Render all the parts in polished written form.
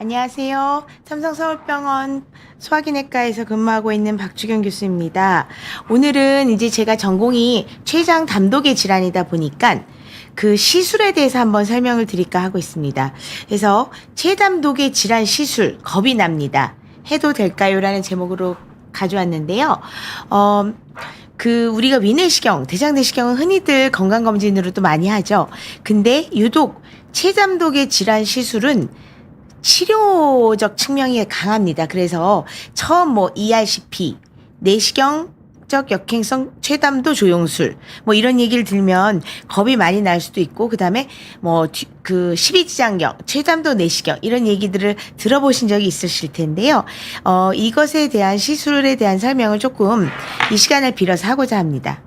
안녕하세요. 삼성서울병원 소화기내과에서 근무하고 있는 박주경 교수입니다. 오늘은 이제 제가 전공이 췌장 담독의 질환이다 보니까 그 시술에 대해서 한번 설명을 드릴까 하고 있습니다. 그래서 췌담독의 질환 시술 겁이 납니다. 해도 될까요? 라는 제목으로 가져왔는데요. 우리가 위내시경, 대장내시경은 흔히들 건강검진으로도 많이 하죠. 근데 유독 췌담독의 질환 시술은 치료적 측면이 강합니다. 그래서 처음 ERCP, 내시경적 역행성 췌담도 조영술, 이런 얘기를 들면 겁이 많이 날 수도 있고, 그 다음에 12지장경, 췌담도 내시경, 이런 얘기들을 들어보신 적이 있으실 텐데요. 이것에 대한 시술에 대한 설명을 조금 이 시간을 빌어서 하고자 합니다.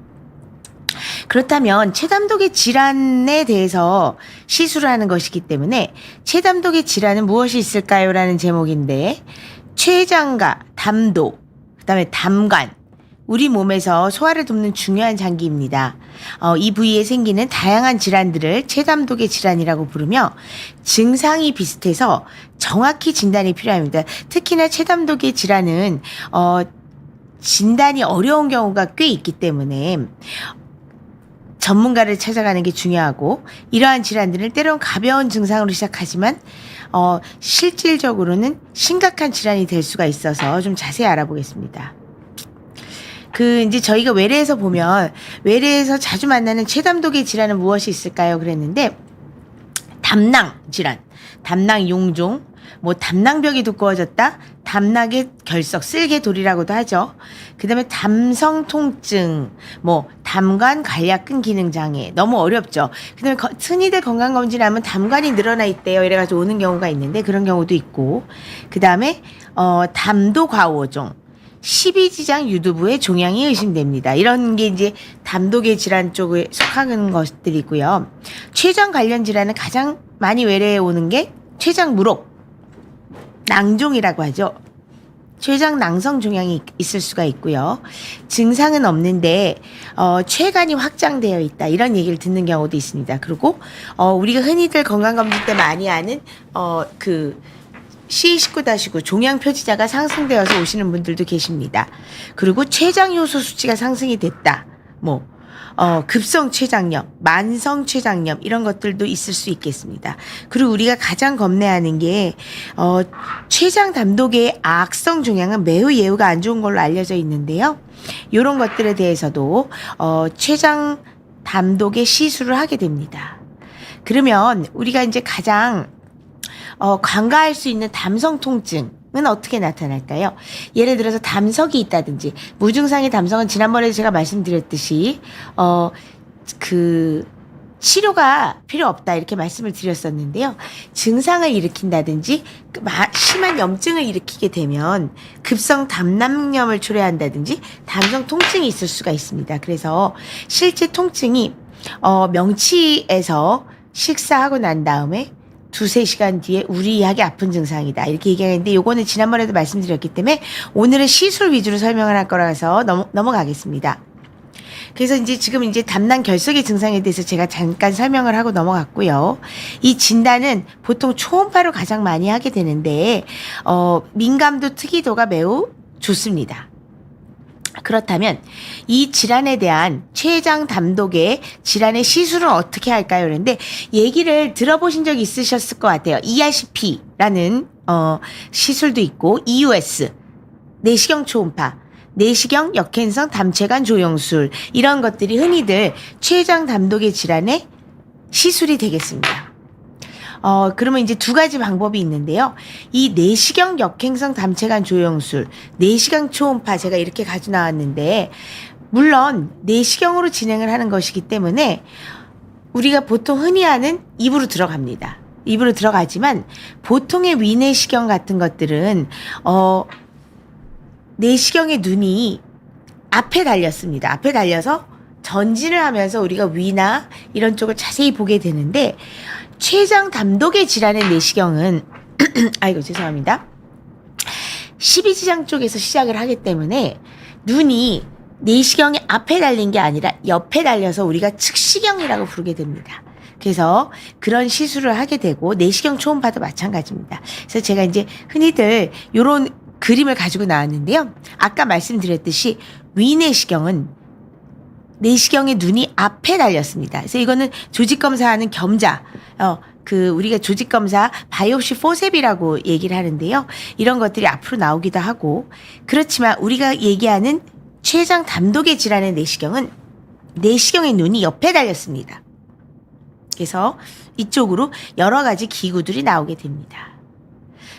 그렇다면 췌담독의 질환에 대해서 시술을 하는 것이기 때문에 췌담독의 질환은 무엇이 있을까요? 라는 제목인데 췌장과 담도, 그다음에 담관, 우리 몸에서 소화를 돕는 중요한 장기입니다. 이 부위에 생기는 다양한 질환들을 췌담독의 질환이라고 부르며 증상이 비슷해서 정확히 진단이 필요합니다. 특히나 췌담독의 질환은 진단이 어려운 경우가 꽤 있기 때문에 전문가를 찾아가는 게 중요하고, 이러한 질환들은 때론 가벼운 증상으로 시작하지만 실질적으로는 심각한 질환이 될 수가 있어서 좀 자세히 알아보겠습니다. 이제 저희가 외래에서 보면 외래에서 자주 만나는 췌담독의 질환은 무엇이 있을까요? 그랬는데 담낭 질환, 담낭 용종, 담낭벽이 두꺼워졌다, 담낭의 결석, 쓸개돌이라고도 하죠. 그 다음에 담성 통증, 담관 관략근 기능 장애. 너무 어렵죠. 그 다음에 흔히들 건강검진하면 담관이 늘어나 있대요. 이래가지고 오는 경우가 있는데 그런 경우도 있고. 그 다음에 담도 과오종, 12지장 유두부의 종양이 의심됩니다. 이런 게 이제 담독의 질환 쪽에 속하는 것들이고요. 췌장 관련 질환은 가장 많이 외래에 오는 게 췌장 무록, 낭종이라고 하죠. 췌장 낭성 종양이 있을 수가 있고요. 증상은 없는데 췌관이 확장되어 있다, 이런 얘기를 듣는 경우도 있습니다. 그리고 우리가 흔히들 건강검진 때 많이 아는 C19-9 종양 표지자가 상승되어서 오시는 분들도 계십니다. 그리고 췌장 효소 수치가 상승이 됐다, 급성 췌장염, 만성 췌장염, 이런 것들도 있을 수 있겠습니다. 그리고 우리가 가장 겁내하는 게 췌장 담독의 악성 종양은 매우 예후가 안 좋은 걸로 알려져 있는데요. 이런 것들에 대해서도 췌장 담독의 시술을 하게 됩니다. 그러면 우리가 이제 가장 간과할 수 있는 담성 통증은 어떻게 나타날까요? 예를 들어서 담석이 있다든지, 무증상의 담석은 지난번에도 제가 말씀드렸듯이 치료가 필요 없다, 이렇게 말씀을 드렸었는데요. 증상을 일으킨다든지 심한 염증을 일으키게 되면 급성 담낭염을 초래한다든지 담성 통증이 있을 수가 있습니다. 그래서 실제 통증이 명치에서 식사하고 난 다음에 2-3시간 뒤에 우리하게 아픈 증상이다, 이렇게 얘기하는데, 요거는 지난번에도 말씀드렸기 때문에 오늘은 시술 위주로 설명을 할 거라서 넘어가겠습니다. 그래서 지금 담낭 결석의 증상에 대해서 제가 잠깐 설명을 하고 넘어갔고요. 이 진단은 보통 초음파로 가장 많이 하게 되는데 민감도 특이도가 매우 좋습니다. 그렇다면 이 질환에 대한 췌장 담독의 질환의 시술은 어떻게 할까요? 그런데 얘기를 들어보신 적 있으셨을 것 같아요. ERCP라는 시술도 있고, EUS, 내시경 초음파, 내시경 역행성 담췌관 조영술, 이런 것들이 흔히들 췌장 담독의 질환의 시술이 되겠습니다. 그러면 이제 2가지 방법이 있는데요. 이 내시경 역행성 담췌관 조영술, 내시경 초음파, 제가 이렇게 가져 나왔는데, 물론 내시경으로 진행을 하는 것이기 때문에 우리가 보통 흔히 하는 입으로 들어갑니다. 입으로 들어가지만 보통의 위내시경 같은 것들은 내시경의 눈이 앞에 달렸습니다. 앞에 달려서 전진을 하면서 우리가 위나 이런 쪽을 자세히 보게 되는데, 췌장 담독의 질환의 내시경은 아이고 죄송합니다. 12지장 쪽에서 시작을 하기 때문에 눈이 내시경의 앞에 달린 게 아니라 옆에 달려서 우리가 측시경이라고 부르게 됩니다. 그래서 그런 시술을 하게 되고 내시경 초음파도 마찬가지입니다. 그래서 제가 이제 흔히들 요런 그림을 가지고 나왔는데요. 아까 말씀드렸듯이 위내시경은 내시경의 눈이 앞에 달렸습니다. 그래서 이거는 조직 검사하는 겸자, 우리가 조직 검사 바이옵시 포셉이라고 얘기를 하는데요. 이런 것들이 앞으로 나오기도 하고, 그렇지만 우리가 얘기하는 췌장 담독의 질환의 내시경은 내시경의 눈이 옆에 달렸습니다. 그래서 이쪽으로 여러 가지 기구들이 나오게 됩니다.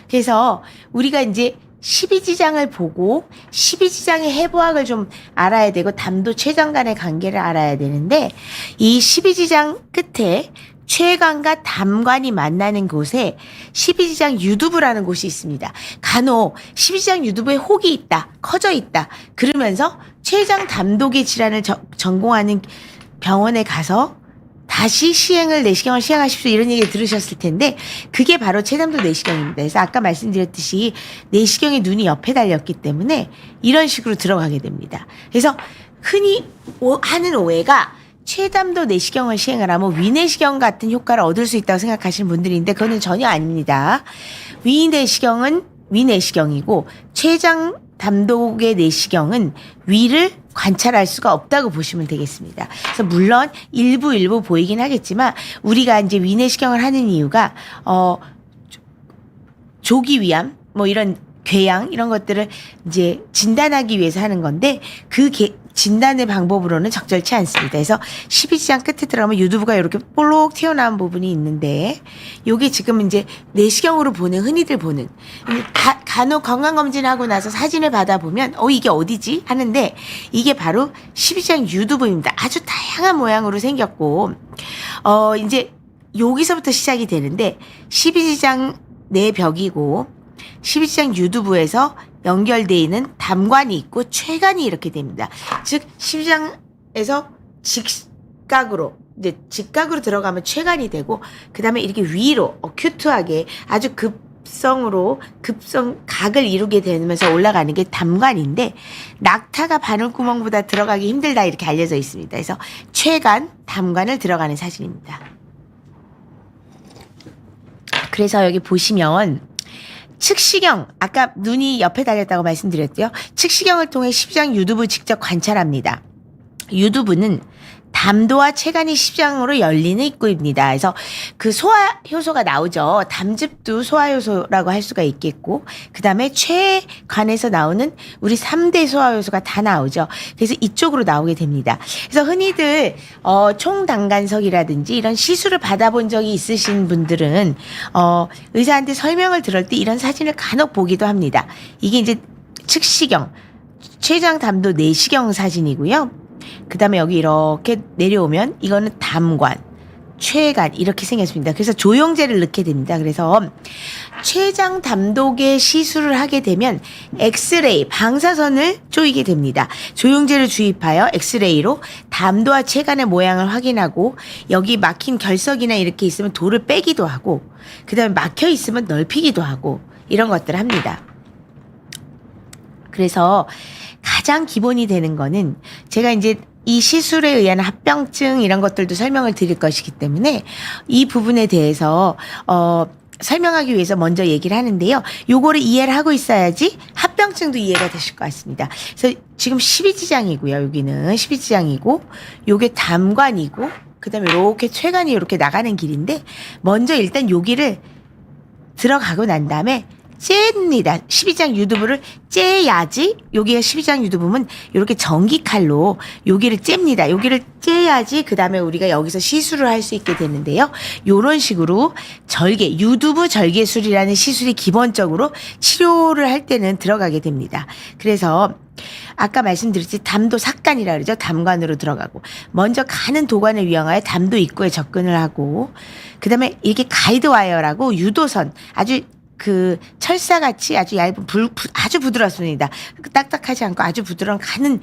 그래서 우리가 이제 12지장을 보고 12지장의 해부학을 좀 알아야 되고 담도 췌장 간의 관계를 알아야 되는데, 이 12지장 끝에 췌관과 담관이 만나는 곳에 12지장 유두부라는 곳이 있습니다. 간혹 12지장 유두부에 혹이 있다, 커져 있다 그러면서 췌장 담독의 질환을 전공하는 병원에 가서 다시 내시경을 시행하십시오 이런 얘기 들으셨을 텐데, 그게 바로 췌담도 내시경입니다. 그래서 아까 말씀드렸듯이 내시경의 눈이 옆에 달렸기 때문에 이런 식으로 들어가게 됩니다. 그래서 흔히 하는 오해가 췌담도 내시경을 시행을 하면 위내시경 같은 효과를 얻을 수 있다고 생각하시는 분들인데, 그거는 전혀 아닙니다. 위내시경은 위내시경이고 췌장 담독의 내시경은 위를 관찰할 수가 없다고 보시면 되겠습니다. 그래서 물론 일부 보이긴 하겠지만, 우리가 이제 위내시경을 하는 이유가 조기위암 뭐 이런 궤양 이런 것들을 이제 진단하기 위해서 하는 건데, 그 진단의 방법으로는 적절치 않습니다. 그래서 12지장 끝에 들어가면 유두부가 이렇게 볼록 튀어나온 부분이 있는데, 요게 지금 이제 내시경으로 흔히들 보는, 간혹 건강검진하고 나서 사진을 받아보면 이게 어디지? 하는데, 이게 바로 12지장 유두부입니다. 아주 다양한 모양으로 생겼고, 이제 여기서부터 시작이 되는데, 12지장 내벽이고 12지장 유두부에서 연결되어 있는 담관이 있고 췌관이 이렇게 됩니다. 즉 12지장에서 직각으로 들어가면 췌관이 되고, 그 다음에 이렇게 위로 큐트하게 아주 각을 이루게 되면서 올라가는 게 담관인데, 낙타가 바늘구멍보다 들어가기 힘들다 이렇게 알려져 있습니다. 그래서 췌관, 담관을 들어가는 사진입니다. 그래서 여기 보시면 측시경, 아까 눈이 옆에 달렸다고 말씀드렸죠. 측시경을 통해 12지장 유두부 직접 관찰합니다. 유두부는 담도와 췌관이 12지장으로 열리는 입구입니다. 그래서 그 소화 효소가 나오죠. 담즙도 소화 효소라고 할 수가 있겠고, 그 다음에 췌관에서 나오는 우리 3대 소화 효소가 다 나오죠. 그래서 이쪽으로 나오게 됩니다. 그래서 흔히들 총당간석이라든지 이런 시술을 받아본 적이 있으신 분들은 의사한테 설명을 들을 때 이런 사진을 간혹 보기도 합니다. 이게 이제 측시경, 췌장 담도 내시경 사진이고요. 그 다음에 여기 이렇게 내려오면 이거는 담관, 췌관 이렇게 생겼습니다. 그래서 조영제를 넣게 됩니다. 그래서 췌장 담독의 시술을 하게 되면 엑스레이, 방사선을 쪼이게 됩니다. 조영제를 주입하여 엑스레이로 담도와 췌관의 모양을 확인하고, 여기 막힌 결석이나 이렇게 있으면 돌을 빼기도 하고, 그 다음에 막혀 있으면 넓히기도 하고, 이런 것들을 합니다. 그래서 가장 기본이 되는 거는, 제가 이제 이 시술에 의한 합병증 이런 것들도 설명을 드릴 것이기 때문에 이 부분에 대해서 설명하기 위해서 먼저 얘기를 하는데요. 요거를 이해를 하고 있어야지 합병증도 이해가 되실 것 같습니다. 그래서 지금 12지장이고요. 여기는 12지장이고 요게 담관이고, 그 다음에 이렇게 췌관이 이렇게 나가는 길인데, 먼저 일단 여기를 들어가고 난 다음에 잽니다. 12지장 유두부를 째야지, 여기가 12지장 유두부면 이렇게 전기칼로 여기를 잽니다. 여기를 째야지 그 다음에 우리가 여기서 시술을 할 수 있게 되는데요. 요런 식으로 유두부 절개술이라는 시술이 기본적으로 치료를 할 때는 들어가게 됩니다. 그래서 아까 말씀드렸지, 담도 삭관이라 그러죠. 담관으로 들어가고, 먼저 가는 도관을 이용하여 담도 입구에 접근을 하고, 그 다음에 이렇게 가이드와이어라고 유도선, 아주 철사같이 아주 얇은 아주 부드럽습니다. 딱딱하지 않고 아주 부드러운 가는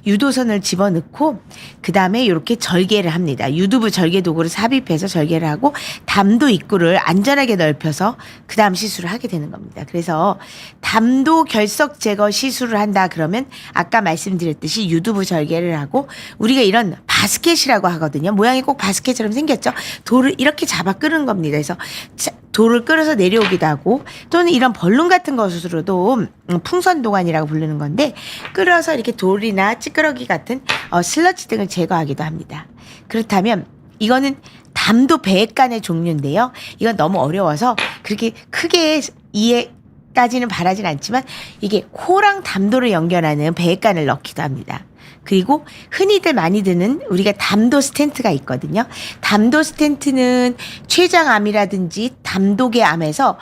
유도선을 집어넣고, 그 다음에 이렇게 절개를 합니다. 유두부 절개 도구를 삽입해서 절개를 하고 담도 입구를 안전하게 넓혀서 그 다음 시술을 하게 되는 겁니다. 그래서 담도 결석 제거 시술을 한다 그러면 아까 말씀드렸듯이 유두부 절개를 하고, 우리가 이런 바스켓이라고 하거든요. 모양이 꼭 바스켓처럼 생겼죠. 돌을 이렇게 잡아 끄는 겁니다. 그래서 돌을 끌어서 내려오기도 하고 또는 이런 벌룬 같은 것으로도 풍선도관이라고 부르는 건데 끌어서 이렇게 돌이나 찌끄러기 같은 슬러지 등을 제거하기도 합니다. 그렇다면 이거는 담도 배액간의 종류인데요. 이건 너무 어려워서 그렇게 크게 이해까지는 바라진 않지만 이게 코랑 담도를 연결하는 배액간을 넣기도 합니다. 그리고 흔히들 많이 드는 우리가 담도 스텐트가 있거든요. 담도 스텐트는 췌장암이라든지 담독의 암에서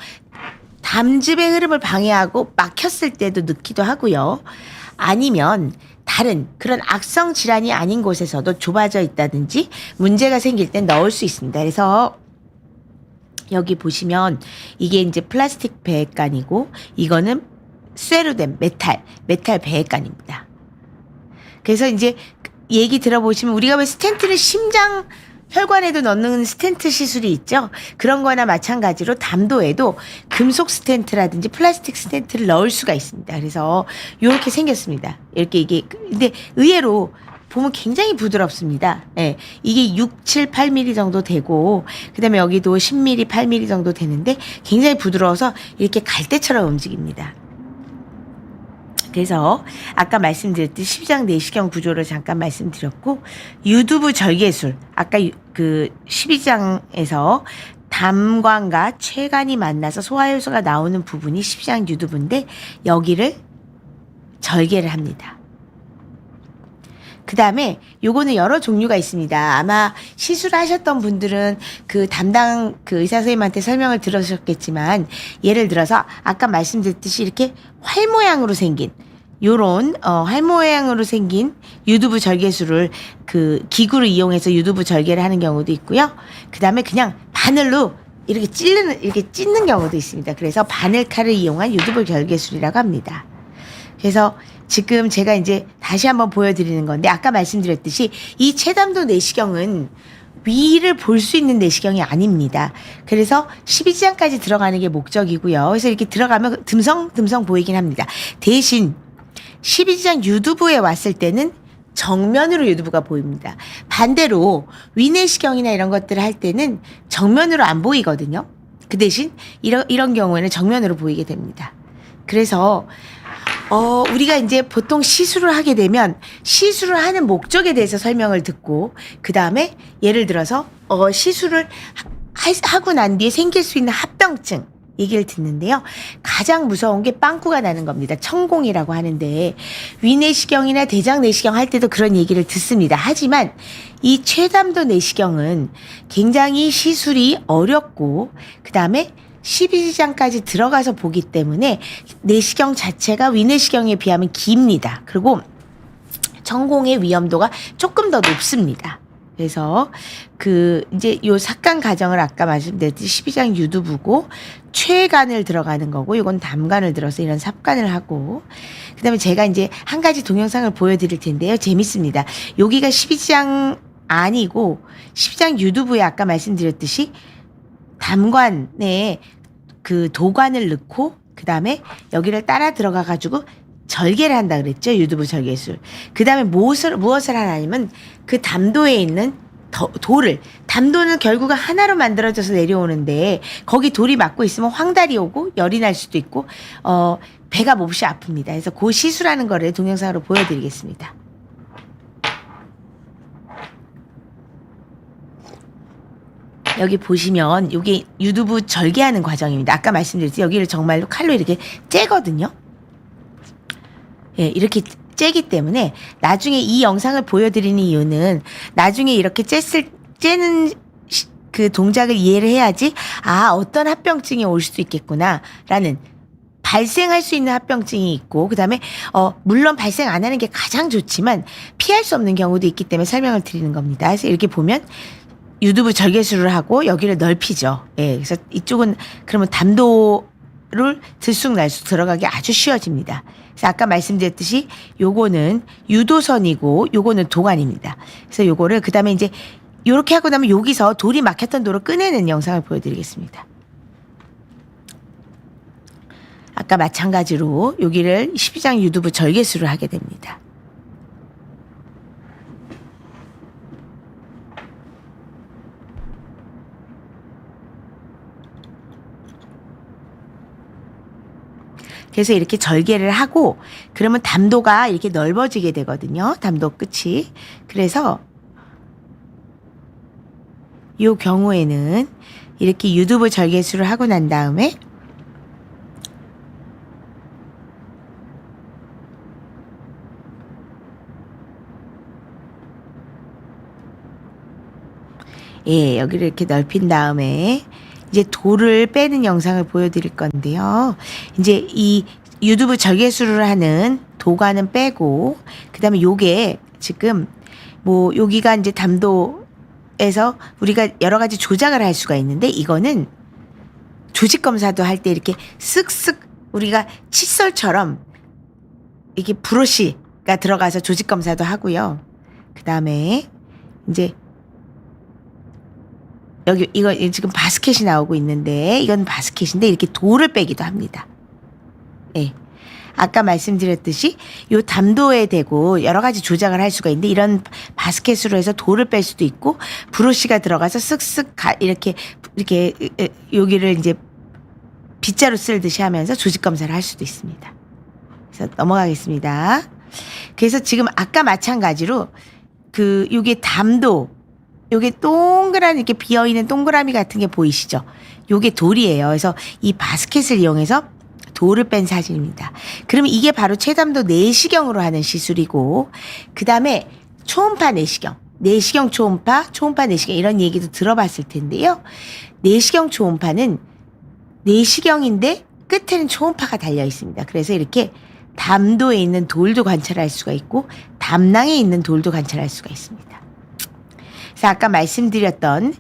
담즙의 흐름을 방해하고 막혔을 때도 넣기도 하고요. 아니면 다른 그런 악성 질환이 아닌 곳에서도 좁아져 있다든지 문제가 생길 때 넣을 수 있습니다. 그래서 여기 보시면 이게 이제 플라스틱 배액관이고 이거는 쇠로 된 메탈 배액관입니다. 그래서 이제 얘기 들어보시면 우리가 왜 스텐트를 심장 혈관에도 넣는 스텐트 시술이 있죠. 그런 거나 마찬가지로 담도에도 금속 스텐트라든지 플라스틱 스텐트를 넣을 수가 있습니다. 그래서 이렇게 생겼습니다. 이렇게 이게 근데 의외로 보면 굉장히 부드럽습니다. 예. 이게 6, 7, 8mm 정도 되고 그다음에 여기도 10mm, 8mm 정도 되는데 굉장히 부드러워서 이렇게 갈대처럼 움직입니다. 그래서 아까 말씀드렸듯이 12장 내시경 구조를 잠깐 말씀드렸고 유두부 절개술 아까 그 12장에서 담관과 췌간이 만나서 소화효소가 나오는 부분이 12장 유두부인데 여기를 절개를 합니다. 그 다음에 요거는 여러 종류가 있습니다. 아마 시술하셨던 분들은 그 담당 그 의사 선생님한테 설명을 들으셨겠지만 예를 들어서 아까 말씀드렸듯이 이렇게 활 모양으로 생긴 요런 활 모양으로 생긴 유두부 절개술을 그 기구를 이용해서 유두부 절개를 하는 경우도 있고요. 그 다음에 그냥 바늘로 이렇게 찢는 경우도 있습니다. 그래서 바늘칼을 이용한 유두부 절개술이라고 합니다. 그래서 지금 제가 이제 다시 한번 보여드리는 건데 아까 말씀드렸듯이 이 체담도 내시경은 위를 볼 수 있는 내시경이 아닙니다. 그래서 12지장까지 들어가는 게 목적이고요. 그래서 이렇게 들어가면 듬성 보이긴 합니다. 대신 12지장 유두부에 왔을 때는 정면으로 유두부가 보입니다. 반대로 위내시경이나 이런 것들을 할 때는 정면으로 안 보이거든요. 그 대신 이런 경우에는 정면으로 보이게 됩니다. 그래서 우리가 이제 보통 시술을 하게 되면 시술을 하는 목적에 대해서 설명을 듣고 그 다음에 예를 들어서 시술을 하고 난 뒤에 생길 수 있는 합병증 얘기를 듣는데요. 가장 무서운 게 빵꾸가 나는 겁니다. 천공이라고 하는데 위내시경이나 대장내시경 할 때도 그런 얘기를 듣습니다. 하지만 이 췌담도 내시경은 굉장히 시술이 어렵고 그 다음에 12지장까지 들어가서 보기 때문에 내시경 자체가 위내시경에 비하면 깁니다. 그리고 천공의 위험도가 조금 더 높습니다. 그래서 이제 요 삭간 과정을 아까 말씀드렸듯이 12장 유두부고 췌간을 들어가는 거고 이건 담간을 들어서 이런 삽간을 하고 그다음에 제가 이제 한 가지 동영상을 보여드릴 텐데요. 재밌습니다. 여기가 12장 아니고 12장 유두부에 아까 말씀드렸듯이 담관에 그 도관을 넣고 그 다음에 여기를 따라 들어가 가지고 절개를 한다 그랬죠. 유두부 절개술. 그 다음에 무엇을 하냐면 그 담도에 있는 돌을 담도는 결국은 하나로 만들어져서 내려오는데 거기 돌이 막고 있으면 황달이 오고 열이 날 수도 있고 배가 몹시 아픕니다. 그래서 그 시술하는 거를 동영상으로 보여드리겠습니다. 여기 보시면 이게 유두부 절개하는 과정입니다. 아까 말씀드렸지 여기를 정말로 칼로 이렇게 째거든요. 예, 이렇게 째기 때문에 나중에 이 영상을 보여드리는 이유는 나중에 이렇게 째는 그 동작을 이해를 해야지 어떤 합병증이 올 수도 있겠구나라는 발생할 수 있는 합병증이 있고 그다음에 물론 발생 안 하는 게 가장 좋지만 피할 수 없는 경우도 있기 때문에 설명을 드리는 겁니다. 그래서 이렇게 보면 유두부 절개술을 하고 여기를 넓히죠. 예, 그래서 이쪽은 그러면 담도를 들쑥날쑥 들어가기 아주 쉬워집니다. 그래서 아까 말씀드렸듯이 요거는 유도선이고 요거는 도관입니다. 그래서 요거를 그다음에 이제 요렇게 하고 나면 여기서 돌이 막혔던 돌을 꺼내는 영상을 보여드리겠습니다. 아까 마찬가지로 여기를 12장 유두부 절개술을 하게 됩니다. 그래서 이렇게 절개를 하고 그러면 담도가 이렇게 넓어지게 되거든요. 담도 끝이. 그래서 이 경우에는 이렇게 유두부 절개술을 하고 난 다음에 예, 여기를 이렇게 넓힌 다음에 이제 돌을 빼는 영상을 보여드릴 건데요. 이제 이 유두부 절개술을 하는 도관은 빼고, 그 다음에 요게 지금 뭐 여기가 이제 담도에서 우리가 여러 가지 조작을 할 수가 있는데, 이거는 조직 검사도 할 때 이렇게 쓱쓱 우리가 칫솔처럼 이렇게 브러쉬가 들어가서 조직 검사도 하고요. 그 다음에 이제 여기 이거 지금 바스켓이 나오고 있는데, 이건 바스켓인데 이렇게 돌을 빼기도 합니다. 예. 아까 말씀드렸듯이 요 담도에 대고 여러 가지 조작을 할 수가 있는데, 이런 바스켓으로 해서 돌을 뺄 수도 있고, 브러쉬가 들어가서 쓱쓱 이렇게 여기를 이제 빗자루 쓸듯이 하면서 조직 검사를 할 수도 있습니다. 그래서 넘어가겠습니다. 그래서 지금 아까 마찬가지로 요게 담도, 요게 동그란 이렇게 비어있는 동그라미 같은 게 보이시죠? 요게 돌이에요. 그래서 이 바스켓을 이용해서 돌을 뺀 사진입니다. 그러면 이게 바로 최담도 내시경으로 하는 시술이고, 그 다음에 초음파 내시경, 내시경 초음파, 초음파 내시경 이런 얘기도 들어봤을 텐데요. 내시경 초음파는 내시경인데 끝에는 초음파가 달려 있습니다. 그래서 이렇게 담도에 있는 돌도 관찰할 수가 있고 담낭에 있는 돌도 관찰할 수가 있습니다. 그래서 아까 말씀드렸던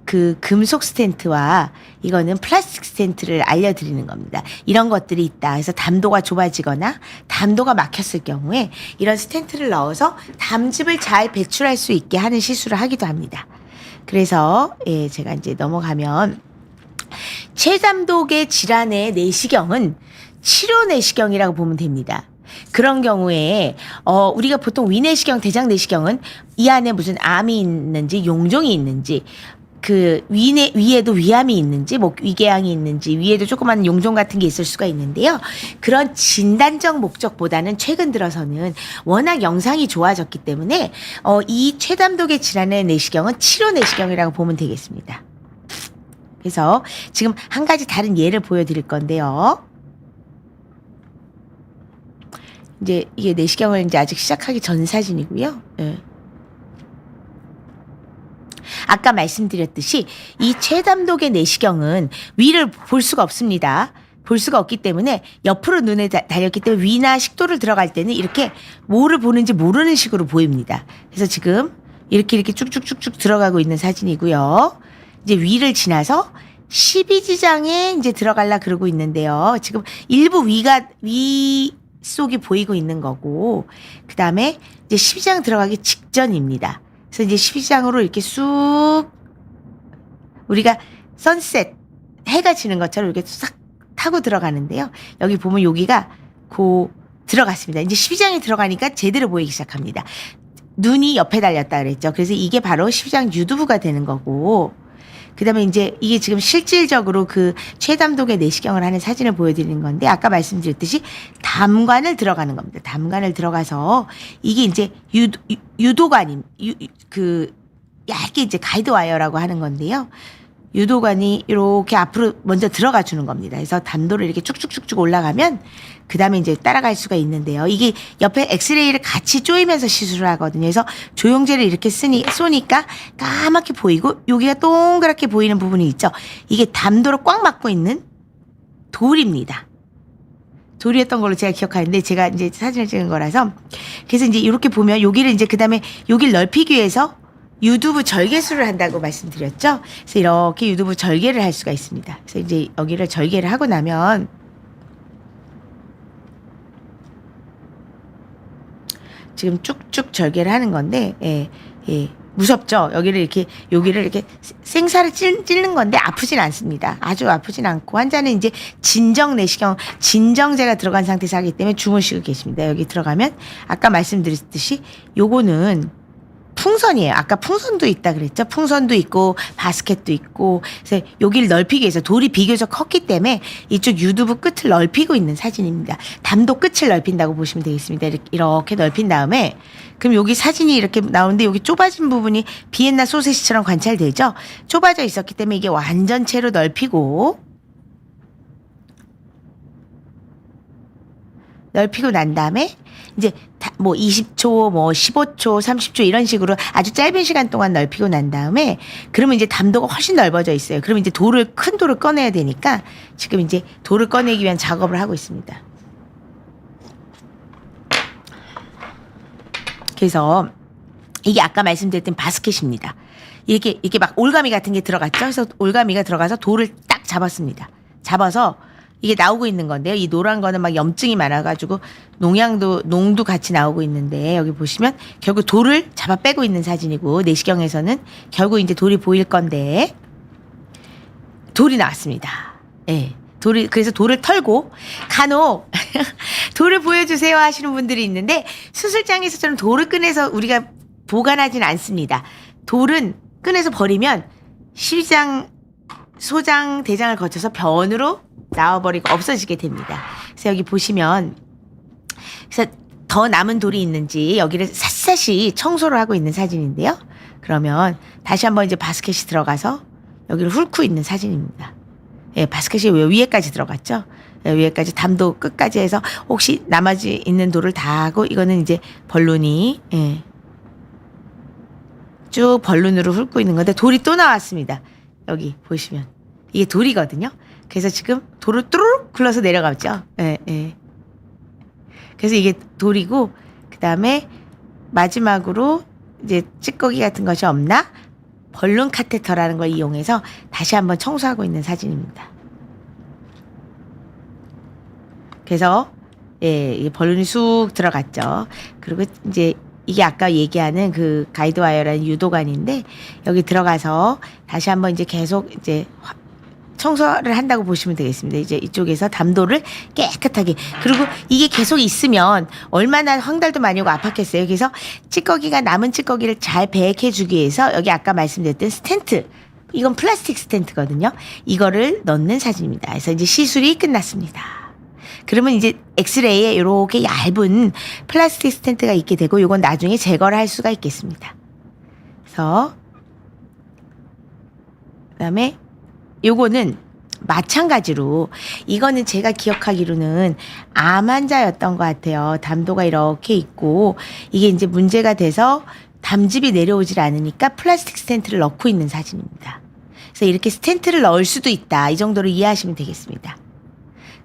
그 금속 스텐트와 이거는 플라스틱 스텐트를 알려드리는 겁니다. 이런 것들이 있다. 그래서 담도가 좁아지거나 담도가 막혔을 경우에 이런 스텐트를 넣어서 담즙을 잘 배출할 수 있게 하는 시술을 하기도 합니다. 그래서 예, 제가 이제 넘어가면 최담독의 질환의 내시경은 치료 내시경이라고 보면 됩니다. 그런 경우에 우리가 보통 위내시경, 대장내시경은 이 안에 무슨 암이 있는지 용종이 있는지 그 위에도 위암이 있는지 뭐 위궤양이 있는지 위에도 조그만 용종 같은 게 있을 수가 있는데요. 그런 진단적 목적보다는 최근 들어서는 워낙 영상이 좋아졌기 때문에 이 최담독의 질환의 내시경은 치료 내시경이라고 보면 되겠습니다. 그래서 지금 한 가지 다른 예를 보여드릴 건데요. 이제 이게 내시경을 이제 아직 시작하기 전 사진이고요. 네. 아까 말씀드렸듯이 이 최담독의 내시경은 위를 볼 수가 없습니다. 볼 수가 없기 때문에 옆으로 눈에 달렸기 때문에 위나 식도를 들어갈 때는 이렇게 뭐를 보는지 모르는 식으로 보입니다. 그래서 지금 이렇게 쭉쭉쭉쭉 들어가고 있는 사진이고요. 이제 위를 지나서 12지장에 이제 들어가려 그러고 있는데요. 지금 일부 위 속이 보이고 있는 거고, 그 다음에 이제 12장 들어가기 직전입니다. 그래서 이제 12장으로 이렇게 쑥 우리가 선셋 해가 지는 것처럼 이렇게 싹 타고 들어가는데요. 여기 보면 여기가 들어갔습니다. 이제 12장에 들어가니까 제대로 보이기 시작합니다. 눈이 옆에 달렸다 그랬죠. 그래서 이게 바로 12장 유두부가 되는 거고, 그 다음에 이제 이게 지금 실질적으로 그 최담독의 내시경을 하는 사진을 보여드리는 건데, 아까 말씀드렸듯이 담관을 들어가는 겁니다. 담관을 들어가서 이게 이제 유도관임, 얇게 이제 가이드와이어라고 하는 건데요. 유도관이 이렇게 앞으로 먼저 들어가 주는 겁니다. 그래서 담도를 이렇게 쭉쭉쭉쭉 올라가면 그 다음에 이제 따라갈 수가 있는데요. 이게 옆에 엑스레이를 같이 쪼이면서 시술을 하거든요. 그래서 조영제를 이렇게 쏘니까 까맣게 보이고 여기가 동그랗게 보이는 부분이 있죠. 이게 담도를 꽉 막고 있는 돌입니다. 돌이었던 걸로 제가 기억하는데 제가 이제 사진을 찍은 거라서, 그래서 이제 이렇게 보면 여기를 이제 그 다음에 여기를 넓히기 위해서 유두부 절개술을 한다고 말씀드렸죠. 그래서 이렇게 유두부 절개를 할 수가 있습니다. 그래서 이제 여기를 절개를 하고 나면 지금 쭉쭉 절개를 하는 건데, 예, 무섭죠. 여기를 이렇게 생사를 찔는 건데 아프진 않습니다. 아주 아프진 않고, 환자는 이제 진정 내시경, 진정제가 들어간 상태에서 하기 때문에 주무시고 계십니다. 여기 들어가면 아까 말씀드렸듯이 요거는 풍선이에요. 아까 풍선도 있다 그랬죠. 풍선도 있고 바스켓도 있고. 그래서 여기를 넓히기 위해서 돌이 비교적 컸기 때문에 이쪽 유두부 끝을 넓히고 있는 사진입니다. 담도 끝을 넓힌다고 보시면 되겠습니다. 이렇게 넓힌 다음에 그럼 여기 사진이 이렇게 나오는데 여기 좁아진 부분이 비엔나 소세지처럼 관찰되죠. 좁아져 있었기 때문에 이게 완전체로 넓히고 난 다음에 이제 뭐 20초, 뭐 15초, 30초 이런 식으로 아주 짧은 시간 동안 넓히고 난 다음에 그러면 이제 담도가 훨씬 넓어져 있어요. 그러면 이제 큰 돌을 꺼내야 되니까 지금 이제 돌을 꺼내기 위한 작업을 하고 있습니다. 그래서 이게 아까 말씀드렸던 바스켓입니다. 이렇게 막 올가미 같은 게 들어갔죠. 그래서 올가미가 들어가서 돌을 딱 잡았습니다. 잡아서 이게 나오고 있는 건데요. 이 노란 거는 막 염증이 많아가지고 농도 같이 나오고 있는데 여기 보시면 결국 돌을 잡아 빼고 있는 사진이고 내시경에서는 결국 이제 돌이 보일 건데 돌이 나왔습니다. 예. 그래서 돌을 털고 간혹 돌을 보여주세요 하시는 분들이 있는데 수술장에서처럼 돌을 꺼내서 우리가 보관하진 않습니다. 돌은 꺼내서 버리면 시장, 소장, 대장을 거쳐서 변으로 나와버리고 없어지게 됩니다. 그래서 여기 보시면 그래서 더 남은 돌이 있는지 여기를 샅샅이 청소를 하고 있는 사진인데요. 그러면 다시 한번 이제 바스켓이 들어가서 여기를 훑고 있는 사진입니다. 예, 바스켓이 위에까지 들어갔죠. 예, 위에까지 담도 끝까지 해서 혹시 나머지 있는 돌을 다 하고 이거는 이제 벌룬이 쭉 벌룬으로 훑고 있는 건데 돌이 또 나왔습니다. 여기 보시면 이게 돌이거든요. 그래서 지금 돌을 뚜루룩 굴러서 내려가죠. 예, 예. 그래서 이게 돌이고, 그 다음에 마지막으로 이제 찌꺼기 같은 것이 없나? 벌룬 카테터라는 걸 이용해서 다시 한번 청소하고 있는 사진입니다. 그래서, 예, 이 벌룬이 쑥 들어갔죠. 그리고 이제 이게 아까 얘기하는 그 가이드와이어라는 유도관인데, 여기 들어가서 다시 한번 이제 계속 이제 청소를 한다고 보시면 되겠습니다. 이제 이쪽에서 담도를 깨끗하게. 그리고 이게 계속 있으면 얼마나 황달도 많이 오고 아팠겠어요. 그래서 남은 찌꺼기를 잘 배액해주기 위해서 여기 아까 말씀드렸던 스텐트. 이건 플라스틱 스텐트거든요. 이거를 넣는 사진입니다. 그래서 이제 시술이 끝났습니다. 그러면 이제 엑스레이에 이렇게 얇은 플라스틱 스텐트가 있게 되고 이건 나중에 제거를 할 수가 있겠습니다. 그래서 그다음에 요거는 마찬가지로 이거는 제가 기억하기로는 암 환자였던 것 같아요. 담도가 이렇게 있고 이게 이제 문제가 돼서 담즙이 내려오질 않으니까 플라스틱 스텐트를 넣고 있는 사진입니다. 그래서 이렇게 스텐트를 넣을 수도 있다. 이 정도로 이해하시면 되겠습니다.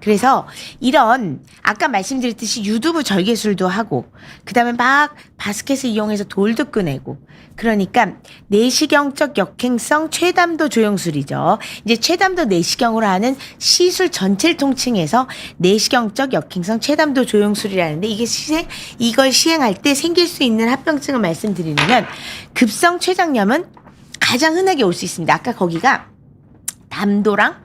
그래서 이런 아까 말씀드렸듯이 유두부 절개술도 하고 그다음에 막 바스켓을 이용해서 돌도 꺼내고 그러니까 내시경적 역행성 최담도 조영술이죠. 이제 최담도 내시경으로 하는 시술 전체를 통칭해서 내시경적 역행성 최담도 조영술이라는데 이걸 시행할 때 생길 수 있는 합병증을 말씀드리면 급성 췌장염은 가장 흔하게 올 수 있습니다. 아까 거기가 담도랑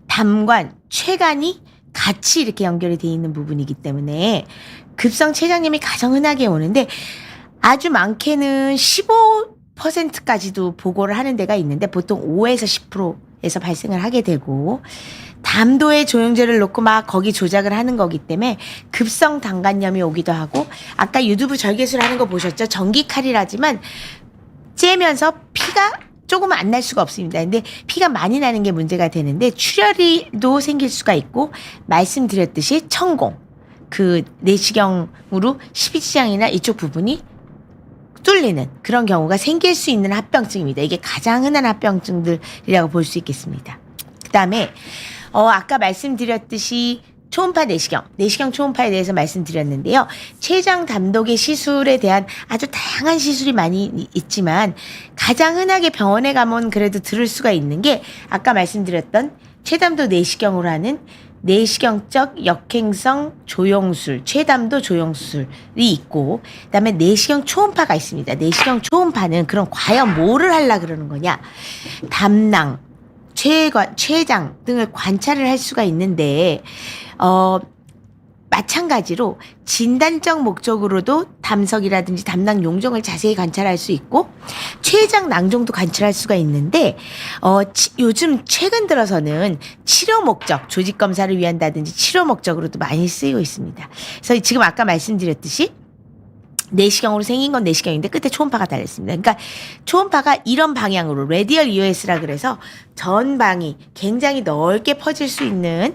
담관, 췌간이 같이 이렇게 연결이 되어 있는 부분이기 때문에 급성 췌장염이 가장 흔하게 오는데 아주 많게는 15%까지도 보고를 하는 데가 있는데 보통 5에서 10%에서 발생을 하게 되고 담도에 조영제를 놓고 막 거기 조작을 하는 거기 때문에 급성 당간염이 오기도 하고 아까 유두부 절개술 하는 거 보셨죠? 전기칼이라지만 째면서 피가 조금 안 날 수가 없습니다. 근데 피가 많이 나는 게 문제가 되는데 출혈이도 생길 수가 있고 말씀드렸듯이 천공 그 내시경으로 십이지장이나 이쪽 부분이 뚫리는 그런 경우가 생길 수 있는 합병증입니다. 이게 가장 흔한 합병증들이라고 볼 수 있겠습니다. 그다음에 아까 말씀드렸듯이 초음파 내시경 초음파에 대해서 말씀드렸는데요. 췌장 담독의 시술에 대한 아주 다양한 시술이 많이 있지만 가장 흔하게 병원에 가면 그래도 들을 수가 있는 게 아까 말씀드렸던 췌담도 내시경으로 하는 내시경적 역행성 조영술, 췌담도 조영술이 있고 그다음에 내시경 초음파가 있습니다. 내시경 초음파는 그럼 과연 뭐를 하려고 그러는 거냐? 담낭, 췌장 등을 관찰을 할 수가 있는데 마찬가지로 진단적 목적으로도 담석이라든지 담낭 용종을 자세히 관찰할 수 있고 췌장 낭종도 관찰할 수가 있는데 요즘 최근 들어서는 치료 목적, 조직 검사를 위한다든지 치료 목적으로도 많이 쓰이고 있습니다. 그래서 지금 아까 말씀드렸듯이 내시경으로 생긴 건 내시경인데 끝에 초음파가 달렸습니다. 그러니까 초음파가 이런 방향으로 레디얼 EOS라 그래서 전방이 굉장히 넓게 퍼질 수 있는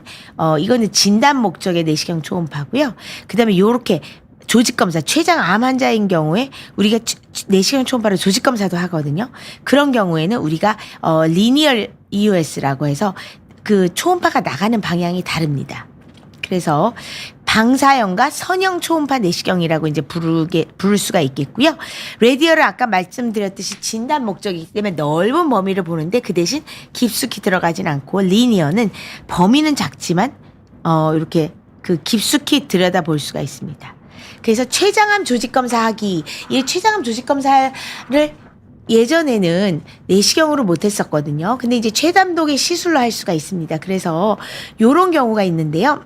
이거는 진단 목적의 내시경 초음파고요. 그다음에 요렇게 조직검사, 췌장암 환자인 경우에 우리가 내시경 초음파로 조직검사도 하거든요. 그런 경우에는 우리가 리니얼 EOS라고 해서 그 초음파가 나가는 방향이 다릅니다. 그래서 방사형과 선형 초음파 내시경이라고 이제 부를 수가 있겠고요. 레디얼은 아까 말씀드렸듯이 진단 목적이기 때문에 넓은 범위를 보는데 그 대신 깊숙이 들어가진 않고 리니어는 범위는 작지만 이렇게 그 깊숙이 들여다볼 수가 있습니다. 그래서 췌장암 조직검사하기, 이 췌장암 조직검사를 예전에는 내시경으로 못했었거든요. 근데 이제 최담독의 시술로 할 수가 있습니다. 그래서 요런 경우가 있는데요.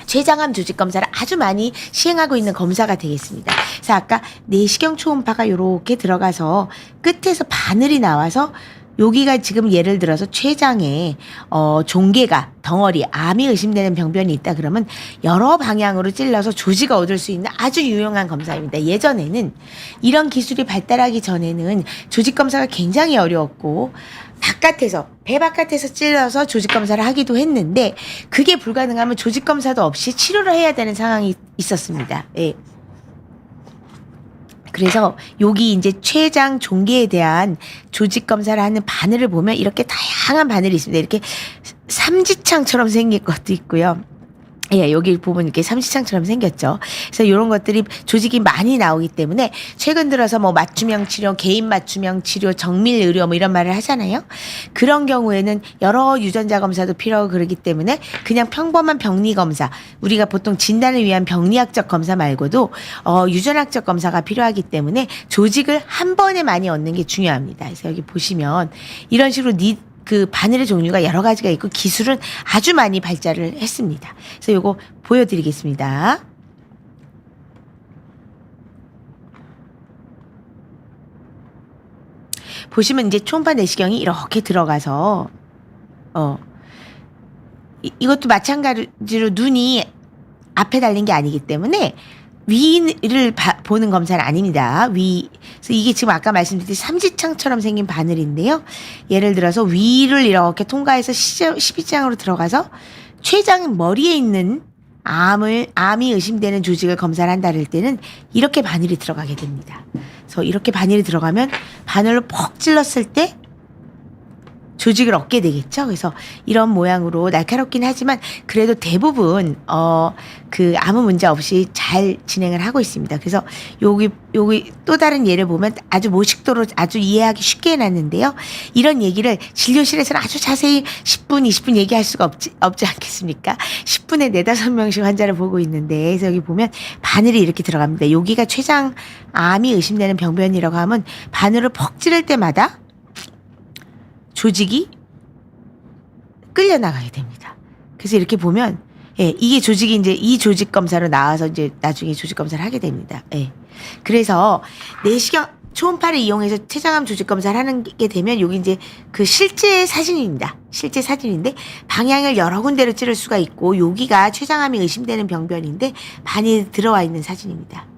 췌장암 조직검사를 아주 많이 시행하고 있는 검사가 되겠습니다. 그래서 아까 내시경 초음파가 요렇게 들어가서 끝에서 바늘이 나와서 여기가 지금 예를 들어서 췌장에 종괴가 덩어리 암이 의심되는 병변이 있다 그러면 여러 방향으로 찔러서 조직을 얻을 수 있는 아주 유용한 검사입니다. 예전에는 이런 기술이 발달하기 전에는 조직 검사가 굉장히 어려웠고 바깥에서 배 바깥에서 찔러서 조직 검사를 하기도 했는데 그게 불가능하면 조직 검사도 없이 치료를 해야 되는 상황이 있었습니다. 예. 그래서 여기 이제 췌장 종괴에 대한 조직 검사를 하는 바늘을 보면 이렇게 다양한 바늘이 있습니다. 이렇게 삼지창처럼 생긴 것도 있고요. 예, 여기 보면 이렇게 삼지창처럼 생겼죠. 그래서 이런 것들이 조직이 많이 나오기 때문에 최근 들어서 뭐 맞춤형 치료, 개인 맞춤형 치료, 정밀 의료 뭐 이런 말을 하잖아요. 그런 경우에는 여러 유전자 검사도 필요하고 그러기 때문에 그냥 평범한 병리 검사, 우리가 보통 진단을 위한 병리학적 검사 말고도 유전학적 검사가 필요하기 때문에 조직을 한 번에 많이 얻는 게 중요합니다. 그래서 여기 보시면 이런 식으로 그 바늘의 종류가 여러 가지가 있고 기술은 아주 많이 발달을 했습니다. 그래서 요거 보여드리겠습니다. 보시면 이제 초음파 내시경이 이렇게 들어가서 이것도 마찬가지로 눈이 앞에 달린 게 아니기 때문에 위를 보는 검사는 아닙니다. 그래서 이게 지금 아까 말씀드린 삼지창처럼 생긴 바늘인데요. 예를 들어서 위를 이렇게 통과해서 12장으로 들어가서 췌장 머리에 있는 암이 의심되는 조직을 검사를 한다 할 때는 이렇게 바늘이 들어가게 됩니다. 그래서 이렇게 바늘이 들어가면 바늘로 퍽 찔렀을 때 조직을 얻게 되겠죠. 그래서 이런 모양으로 날카롭긴 하지만 그래도 대부분 그 아무 문제 없이 잘 진행을 하고 있습니다. 그래서 여기 또 다른 예를 보면 아주 모식도로 아주 이해하기 쉽게 해놨는데요. 이런 얘기를 진료실에서는 아주 자세히 10분, 20분 얘기할 수가 없지 않겠습니까? 10분에 4-5명씩 환자를 보고 있는데 그래서 여기 보면 바늘이 이렇게 들어갑니다. 여기가 췌장암이 의심되는 병변이라고 하면 바늘을 퍽 찌를 때마다 조직이 끌려나가게 됩니다. 그래서 이렇게 보면, 예, 이게 조직이 이제 이 조직 검사로 나와서 이제 나중에 조직 검사를 하게 됩니다. 예. 그래서 내시경 초음파를 이용해서 췌장암 조직 검사를 하는 게 되면 여기 이제 그 실제 사진입니다. 실제 사진인데 방향을 여러 군데로 찌를 수가 있고 여기가 췌장암이 의심되는 병변인데 바늘이 들어와 있는 사진입니다.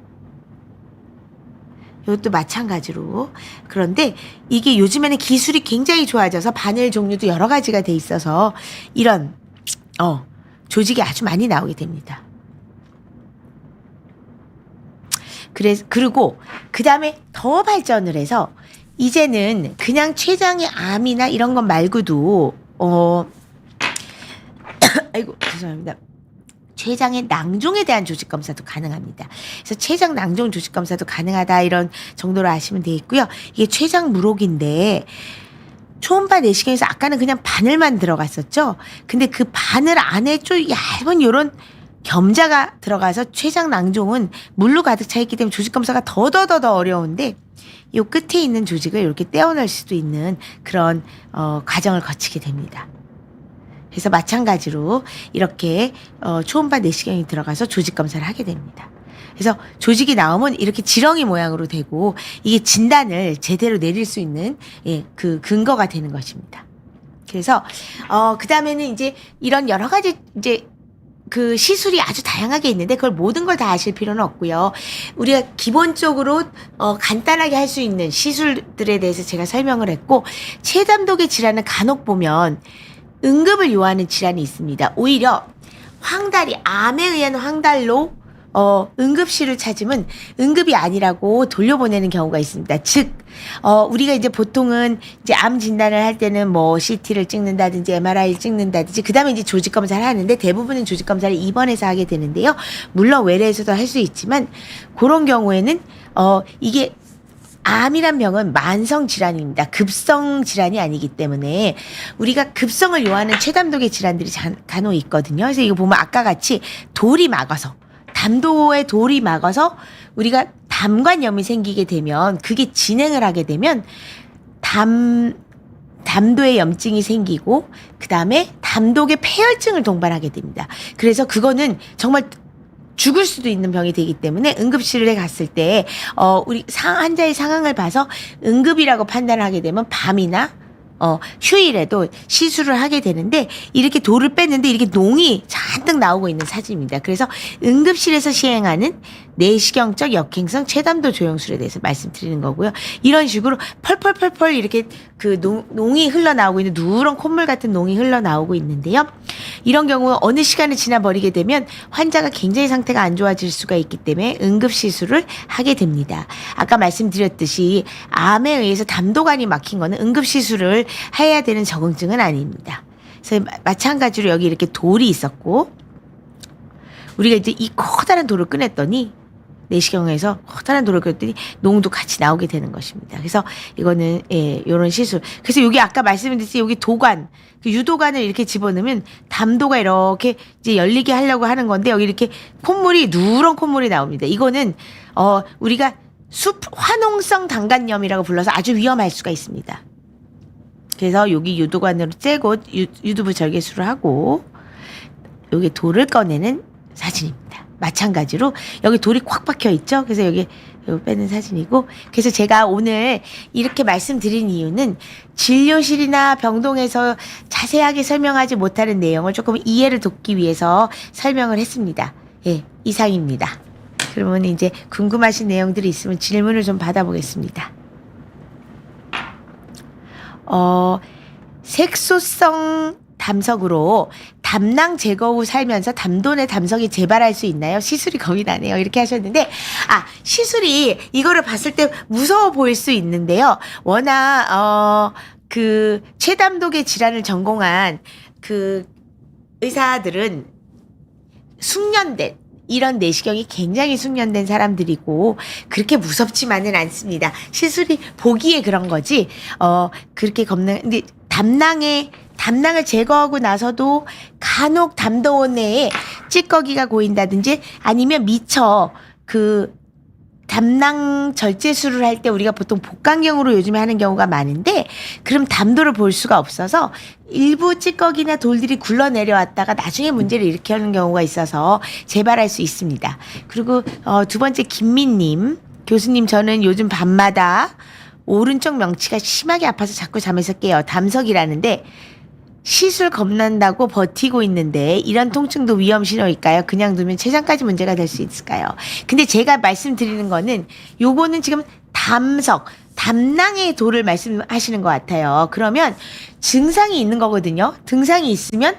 이것도 마찬가지로. 그런데 이게 요즘에는 기술이 굉장히 좋아져서 바늘 종류도 여러 가지가 돼 있어서 이런 조직이 아주 많이 나오게 됩니다. 그리고 그 다음에 더 발전을 해서 이제는 그냥 췌장의 암이나 이런 것 말고도 아이고 죄송합니다. 췌장의 낭종에 대한 조직 검사도 가능합니다. 그래서 췌장 낭종 조직 검사도 가능하다 이런 정도로 아시면 되겠고요. 이게 췌장 물혹인데 초음파 내시경에서 아까는 그냥 바늘만 들어갔었죠. 근데 그 바늘 안에 좀 얇은 요런 겸자가 들어가서 췌장 낭종은 물로 가득 차 있기 때문에 조직 검사가 더 어려운데 요 끝에 있는 조직을 이렇게 떼어낼 수도 있는 그런 과정을 거치게 됩니다. 그래서 마찬가지로 이렇게 초음파 내시경이 들어가서 조직 검사를 하게 됩니다. 그래서 조직이 나오면 이렇게 지렁이 모양으로 되고 이게 진단을 제대로 내릴 수 있는 그 근거가 되는 것입니다. 그래서 그 다음에는 이제 이런 여러 가지 이제 그 시술이 아주 다양하게 있는데 그걸 모든 걸 다 아실 필요는 없고요. 우리가 기본적으로 간단하게 할 수 있는 시술들에 대해서 제가 설명을 했고, 체담독의 질환은 간혹 보면 응급을 요하는 질환이 있습니다. 오히려 황달이 암에 의한 황달로 응급실을 찾으면 응급이 아니라고 돌려보내는 경우가 있습니다. 즉, 우리가 이제 보통은 이제 암 진단을 할 때는 뭐 CT를 찍는다든지 MRI를 찍는다든지 그 다음에 이제 조직 검사를 하는데 대부분은 조직 검사를 입원해서 하게 되는데요. 물론 외래에서도 할 수 있지만 그런 경우에는 이게 암이란 병은 만성 질환입니다. 급성 질환이 아니기 때문에 우리가 급성을 요하는 최담독의 질환들이 간혹 있거든요. 그래서 이거 보면 아까 같이 돌이 막아서 담도에 돌이 막아서 우리가 담관염이 생기게 되면 그게 진행을 하게 되면 담도에 염증이 생기고 그 다음에 담독에 폐혈증을 동반하게 됩니다. 그래서 그거는 정말 죽을 수도 있는 병이 되기 때문에 응급실에 갔을 때 우리 환자의 상황을 봐서 응급이라고 판단하게 되면 밤이나 휴일에도 시술을 하게 되는데 이렇게 돌을 뺐는데 이렇게 농이 잔뜩 나오고 있는 사진입니다. 그래서 응급실에서 시행하는 내시경적 역행성 최담도 조영술에 대해서 말씀드리는 거고요. 이런 식으로 펄펄펄펄 이렇게 그 농이 흘러나오고 있는 누런 콧물 같은 농이 흘러나오고 있는데요. 이런 경우 어느 시간을 지나버리게 되면 환자가 굉장히 상태가 안 좋아질 수가 있기 때문에 응급시술을 하게 됩니다. 아까 말씀드렸듯이 암에 의해서 담도관이 막힌 거는 응급시술을 해야 되는 적응증은 아닙니다. 그래서 마찬가지로 여기 이렇게 돌이 있었고 우리가 이제 이 커다란 돌을 꺼냈더니 내시경에서 커다란 돌을 꺼냈더니 농도 같이 나오게 되는 것입니다. 그래서 이거는 이런 시술. 그래서 여기 아까 말씀드렸듯이 여기 도관, 그 유도관을 이렇게 집어넣으면 담도가 이렇게 이제 열리게 하려고 하는 건데 여기 이렇게 콧물이 누런 콧물이 나옵니다. 이거는 우리가 환홍성 당간염이라고 불러서 아주 위험할 수가 있습니다. 그래서 여기 유도관으로 째고 유두부 절개술을 하고 여기 돌을 꺼내는 사진입니다. 마찬가지로 여기 돌이 꽉 박혀 있죠. 그래서 여기 빼는 사진이고, 그래서 제가 오늘 이렇게 말씀드린 이유는 진료실이나 병동에서 자세하게 설명하지 못하는 내용을 조금 이해를 돕기 위해서 설명을 했습니다. 이상입니다. 그러면 이제 궁금하신 내용들이 있으면 질문을 좀 받아보겠습니다. 색소성 담석으로 담낭 제거 후 살면서 담도 내 담석이 재발할 수 있나요? 시술이 겁이 나네요. 이렇게 하셨는데, 시술이 이거를 봤을 때 무서워 보일 수 있는데요. 워낙 그 최담독의 질환을 전공한 그 의사들은 숙련된 이런 내시경이 굉장히 숙련된 사람들이고 그렇게 무섭지만은 않습니다. 시술이 보기에 그런 거지 그렇게 근데 담낭을 제거하고 나서도 간혹 담도 내에 찌꺼기가 고인다든지 아니면 미처 그 담낭 절제술을 할 때 우리가 보통 복강경으로 요즘에 하는 경우가 많은데 그럼 담도를 볼 수가 없어서 일부 찌꺼기나 돌들이 굴러 내려왔다가 나중에 문제를 일으키는 경우가 있어서 재발할 수 있습니다. 그리고 두 번째 김민님 교수님, 저는 요즘 밤마다 오른쪽 명치가 심하게 아파서 자꾸 잠에서 깨요. 담석이라는데 시술 겁난다고 버티고 있는데 이런 통증도 위험 신호일까요? 그냥 두면 췌장까지 문제가 될 수 있을까요? 근데 제가 말씀드리는 거는 요거는 지금 담낭의 돌을 말씀하시는 것 같아요. 그러면 증상이 있는 거거든요. 증상이 있으면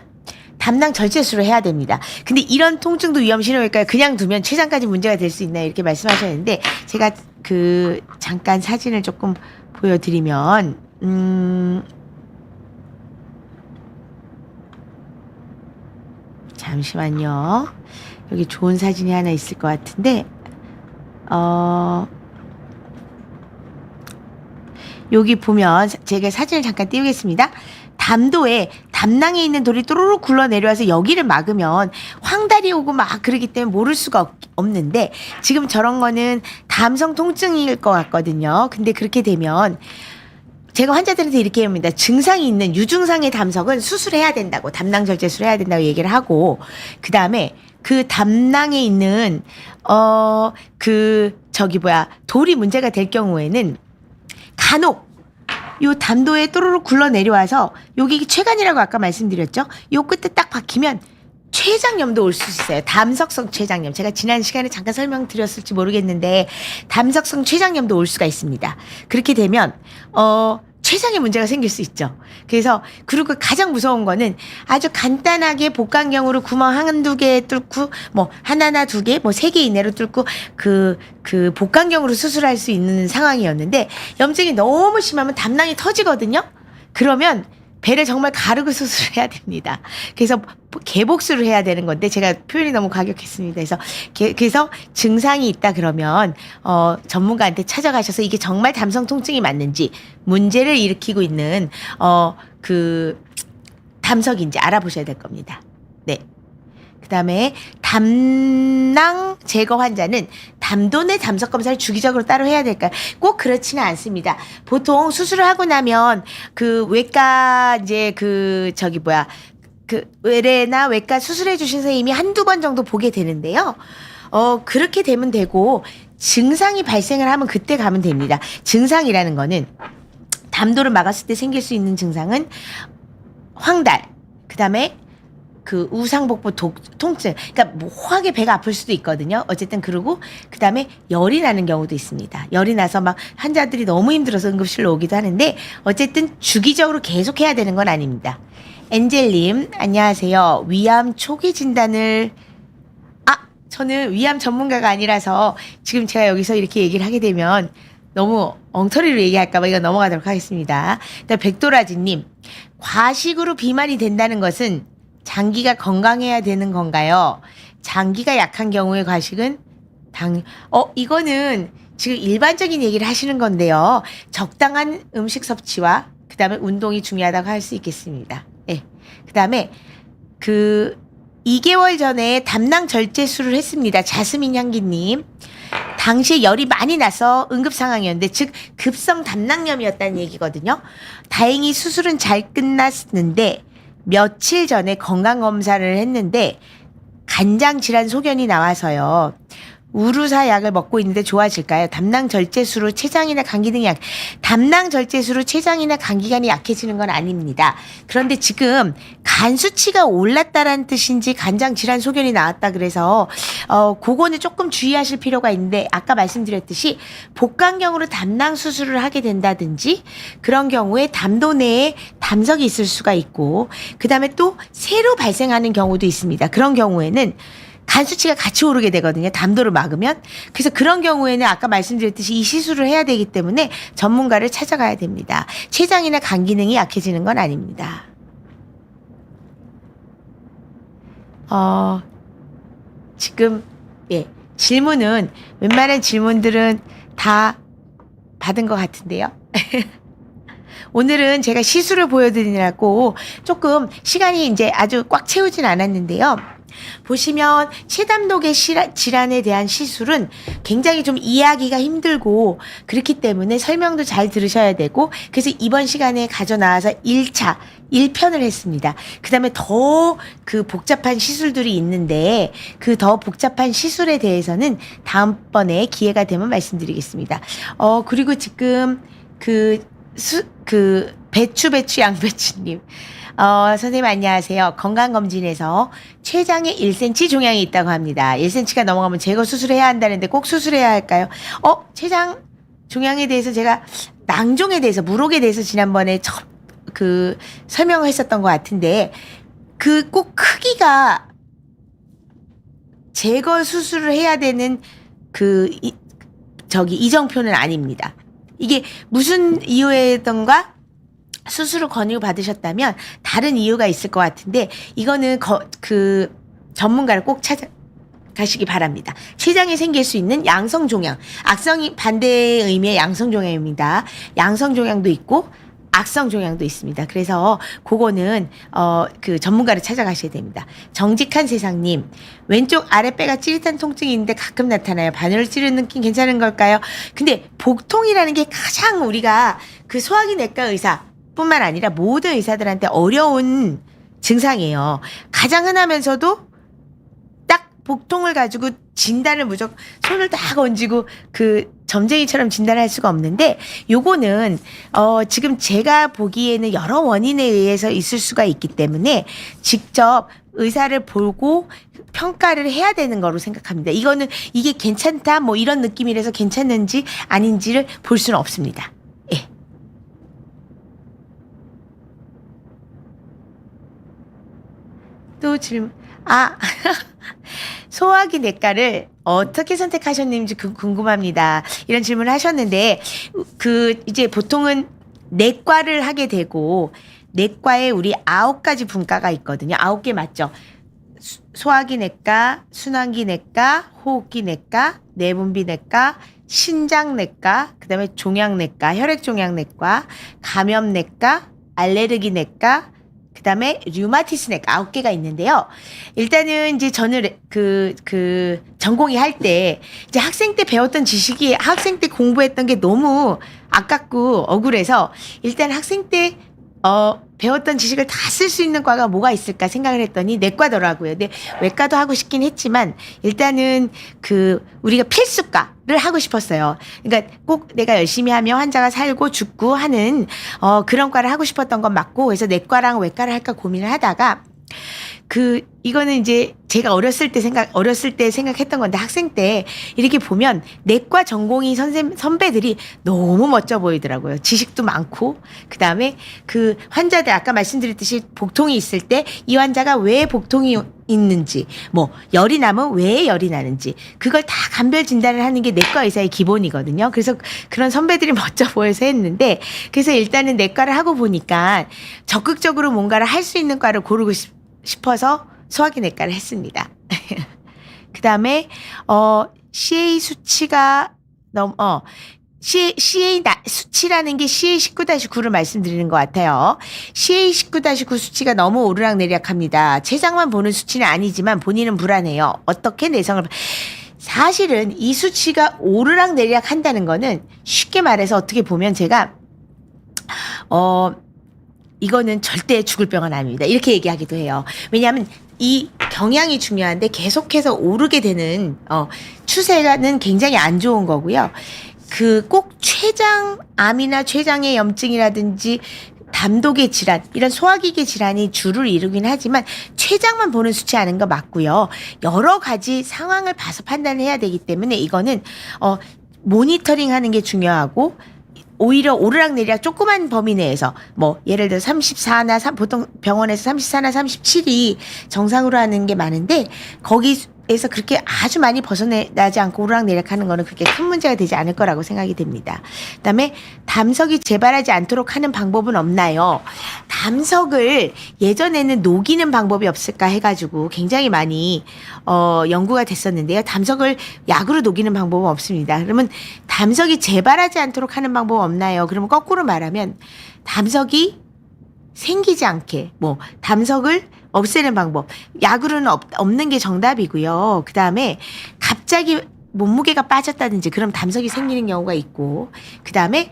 담낭 절제술을 해야 됩니다. 근데 이런 통증도 위험 신호일까요? 그냥 두면 췌장까지 문제가 될 수 있나요? 이렇게 말씀하셨는데 제가 잠깐 사진을 조금 보여드리면 잠시만요. 여기 좋은 사진이 하나 있을 것 같은데 여기 보면 제가 사진을 잠깐 띄우겠습니다. 담도에 담낭에 있는 돌이 또르르 굴러 내려와서 여기를 막으면 황달이 오고 막 그러기 때문에 모를 수가 없는데 지금 저런 거는 담성 통증일 것 같거든요. 근데 그렇게 되면 제가 환자들한테 이렇게 합니다. 증상이 있는 유증상의 담석은 수술해야 된다고, 담낭 절제술을 해야 된다고 얘기를 하고, 그 다음에 그 담낭에 있는 돌이 문제가 될 경우에는 간혹 요 담도에 또르르 굴러 내려와서 여기 췌간이라고 아까 말씀드렸죠. 요 끝에 딱 박히면 췌장염도 올 수 있어요. 담석성 췌장염. 제가 지난 시간에 잠깐 설명드렸을지 모르겠는데 담석성 췌장염도 올 수가 있습니다. 그렇게 되면 췌장에 문제가 생길 수 있죠. 그래서 그리고 가장 무서운 거는 아주 간단하게 복강경으로 구멍 한두 개 뚫고 뭐 하나나 두 개, 뭐 세 개 이내로 뚫고 그 복강경으로 수술할 수 있는 상황이었는데 염증이 너무 심하면 담낭이 터지거든요. 그러면 배를 정말 가르고 수술해야 됩니다. 그래서 개복수를 해야 되는 건데 제가 표현이 너무 과격했습니다. 그래서 증상이 있다 그러면 전문가한테 찾아가셔서 이게 정말 담성 통증이 맞는지 문제를 일으키고 있는 그 담석인지 알아보셔야 될 겁니다. 네. 그다음에 담낭 제거 환자는 담도 내 담석 검사를 주기적으로 따로 해야 될까요? 꼭 그렇지는 않습니다. 보통 수술을 하고 나면 그 외과 이제 외래나 외과 수술해 주신 선생님이 한두 번 정도 보게 되는데요. 그렇게 되면 되고 증상이 발생을 하면 그때 가면 됩니다. 증상이라는 거는 담도를 막았을 때 생길 수 있는 증상은 황달, 그다음에 그 우상복부 통증, 그러니까 뭐 호하게 배가 아플 수도 있거든요. 어쨌든 그러고 그다음에 열이 나는 경우도 있습니다. 열이 나서 막 환자들이 너무 힘들어서 응급실로 오기도 하는데 어쨌든 주기적으로 계속 해야 되는 건 아닙니다. 엔젤님 안녕하세요. 위암 초기 진단을 저는 위암 전문가가 아니라서 지금 제가 여기서 이렇게 얘기를 하게 되면 너무 엉터리로 얘기할까 봐 이거 넘어가도록 하겠습니다. 일단 백도라지님, 과식으로 비만이 된다는 것은 장기가 건강해야 되는 건가요? 장기가 약한 경우에 과식은 이거는 지금 일반적인 얘기를 하시는 건데요. 적당한 음식 섭취와 그다음에 운동이 중요하다고 할 수 있겠습니다. 네. 그다음에 2개월 전에 담낭 절제술을 했습니다. 자스민 향기님. 당시에 열이 많이 나서 응급 상황이었는데 즉 급성 담낭염이었다는 얘기거든요. 다행히 수술은 잘 끝났는데 며칠 전에 건강검사를 했는데 간장 질환 소견이 나와서요. 우루사 약을 먹고 있는데 좋아질까요? 담낭 절제수로 췌장이나 감기 등이 담낭 절제수로 췌장이나 감기관이 약해지는 건 아닙니다. 그런데 지금 간 수치가 올랐다라는 뜻인지 간장 질환 소견이 나왔다 그래서 그거는 조금 주의하실 필요가 있는데 아까 말씀드렸듯이 복강경으로 담낭 수술을 하게 된다든지 그런 경우에 담도 내에 담석이 있을 수가 있고 그다음에 또 새로 발생하는 경우도 있습니다. 그런 경우에는 간 수치가 같이 오르게 되거든요. 담도를 막으면. 그래서 그런 경우에는 아까 말씀드렸듯이 이 시술을 해야 되기 때문에 전문가를 찾아가야 됩니다. 췌장이나 간 기능이 약해지는 건 아닙니다. 지금 질문은 웬만한 질문들은 다 받은 것 같은데요. 오늘은 제가 시술을 보여드리느라고 조금 시간이 이제 아주 꽉 채우진 않았는데요. 보시면 체담독의 질환에 대한 시술은 굉장히 좀 이해하기가 힘들고 그렇기 때문에 설명도 잘 들으셔야 되고 그래서 이번 시간에 가져나와서 1편을 했습니다. 그 다음에 더 복잡한 시술들이 있는데 그 더 복잡한 시술에 대해서는 다음번에 기회가 되면 말씀드리겠습니다. 그리고 지금 배추 양배추님. 선생님 안녕하세요. 건강검진에서 췌장에 1cm 종양이 있다고 합니다. 1cm가 넘어가면 제거 수술해야 한다는데 꼭 수술해야 할까요? 췌장 종양에 대해서 제가 낭종에 대해서 물혹에 대해서 지난번에 설명을 했었던 것 같은데 꼭 크기가 제거 수술을 해야 되는 이정표는 아닙니다. 이게 무슨 이유에던가 수술을 권유 받으셨다면 다른 이유가 있을 것 같은데 이거는 전문가를 꼭 찾아가시기 바랍니다. 췌장에 생길 수 있는 양성종양, 악성이 반대의 의미의 양성종양입니다. 양성종양도 있고 악성 종양도 있습니다. 그래서 그거는 그 전문가를 찾아가셔야 됩니다. 정직한 세상님, 왼쪽 아랫배가 찌릿한 통증이 있는데 가끔 나타나요. 바늘을 찌르는 느낌 괜찮은 걸까요? 근데 복통이라는 게 가장 우리가 그 소화기 내과 의사뿐만 아니라 모든 의사들한테 어려운 증상이에요. 가장 흔하면서도 딱 복통을 가지고 진단을 무조건 손을 딱 얹고 그 점쟁이처럼 진단할 수가 없는데, 요거는 지금 제가 보기에는 여러 원인에 의해서 있을 수가 있기 때문에 직접 의사를 보고 평가를 해야 되는 거로 생각합니다. 이거는 이게 괜찮다 뭐 이런 느낌이라서 괜찮는지 아닌지를 볼 수는 없습니다. 예. 또 질문. 소화기 내과를 어떻게 선택하셨는지 궁금합니다. 이런 질문을 하셨는데, 이제 보통은 내과를 하게 되고, 내과에 우리 9가지 분과가 있거든요. 9개 맞죠? 소화기 내과, 순환기 내과, 호흡기 내과, 내분비 내과, 신장 내과, 그 다음에 종양 내과, 혈액 종양 내과, 감염 내과, 알레르기 내과, 그 다음에 류마티스 내과 9개가 있는데요. 일단은 이제 저는 전공의 할 때 이제 학생 때 배웠던 지식이 학생 때 공부했던 게 너무 아깝고 억울해서 일단 학생 때 배웠던 지식을 다 쓸 수 있는 과가 뭐가 있을까 생각을 했더니 내과더라고요. 근데 외과도 하고 싶긴 했지만 일단은 우리가 필수과를 하고 싶었어요. 그러니까 꼭 내가 열심히 하며 환자가 살고 죽고 하는 그런 과를 하고 싶었던 건 맞고, 그래서 내과랑 외과를 할까 고민을 하다가 이거는 이제 제가 어렸을 때 생각했던 건데, 학생 때 이렇게 보면 내과 전공의 선배들이 너무 멋져 보이더라고요. 지식도 많고, 그 다음에 환자들 아까 말씀드렸듯이 복통이 있을 때 이 환자가 왜 복통이 있는지, 뭐 열이 나면 왜 열이 나는지 그걸 다 감별 진단을 하는 게 내과 의사의 기본이거든요. 그래서 그런 선배들이 멋져 보여서 했는데, 그래서 일단은 내과를 하고 보니까 적극적으로 뭔가를 할 수 있는 과를 고르고 싶어서 소화기 내과를 했습니다. 그 다음에 CA 수치가 CA 수치라는 게 CA 19-9를 말씀드리는 것 같아요. CA 19-9 수치가 너무 오르락내리락합니다. 췌장만 보는 수치는 아니지만 본인은 불안해요. 어떻게 내성을 사실은 이 수치가 오르락내리락 한다는 거는 쉽게 말해서 어떻게 보면 제가 이거는 절대 죽을 병은 아닙니다. 이렇게 얘기하기도 해요. 왜냐하면 이 경향이 중요한데 계속해서 오르게 되는 추세는 굉장히 안 좋은 거고요. 꼭 췌장암이나 췌장의 염증이라든지 담독의 질환, 이런 소화기계 질환이 주를 이루긴 하지만 췌장만 보는 수치 아는 거 맞고요. 여러 가지 상황을 봐서 판단을 해야 되기 때문에 이거는 모니터링 하는 게 중요하고, 오히려 오르락내리락 조그만 범위 내에서 뭐 예를 들어 34나 보통 병원에서 34나 37이 정상으로 하는 게 많은데, 거기에서 그렇게 아주 많이 벗어나지 않고 오르락내리락하는 거는 그렇게 큰 문제가 되지 않을 거라고 생각이 됩니다. 그다음에 담석이 재발하지 않도록 하는 방법은 없나요? 담석을 예전에는 녹이는 방법이 없을까 해가지고 굉장히 많이 연구가 됐었는데요. 담석을 약으로 녹이는 방법은 없습니다. 그러면 담석이 재발하지 않도록 하는 방법 없나요? 그러면 거꾸로 말하면 담석이 생기지 않게 담석을 없애는 방법, 약으로는 없는 게 정답이고요. 그 다음에 갑자기 몸무게가 빠졌다든지 그럼 담석이 생기는 경우가 있고, 그 다음에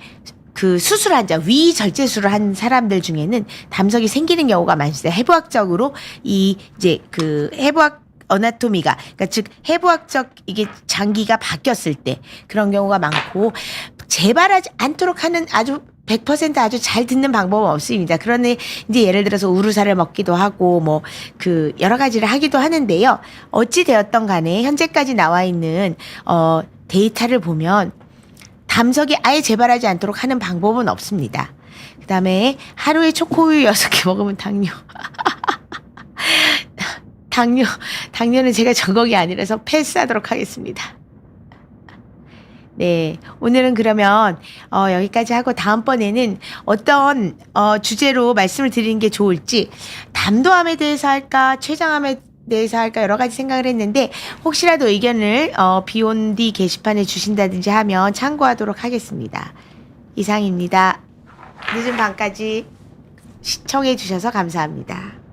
수술 환자, 위절제술을 한 사람들 중에는 담석이 생기는 경우가 많습니다. 해부학적으로 해부학 어나토미가, 그러니까 즉 해부학적 이게 장기가 바뀌었을 때 그런 경우가 많고, 재발하지 않도록 하는 아주 100% 아주 잘 듣는 방법은 없습니다. 그러니 이제 예를 들어서 우루사를 먹기도 하고 여러 가지를 하기도 하는데요. 어찌 되었던 간에 현재까지 나와 있는 데이터를 보면 담석이 아예 재발하지 않도록 하는 방법은 없습니다. 그다음에 하루에 초코우유 6개 먹으면 당뇨는 제가 전공이 아니라서 패스하도록 하겠습니다. 네, 오늘은 그러면 여기까지 하고 다음번에는 어떤 주제로 말씀을 드리는 게 좋을지, 담도암에 대해서 할까 췌장암에 대해서 할까 여러 가지 생각을 했는데, 혹시라도 의견을 비욘디 게시판에 주신다든지 하면 참고하도록 하겠습니다. 이상입니다. 늦은 밤까지 시청해 주셔서 감사합니다.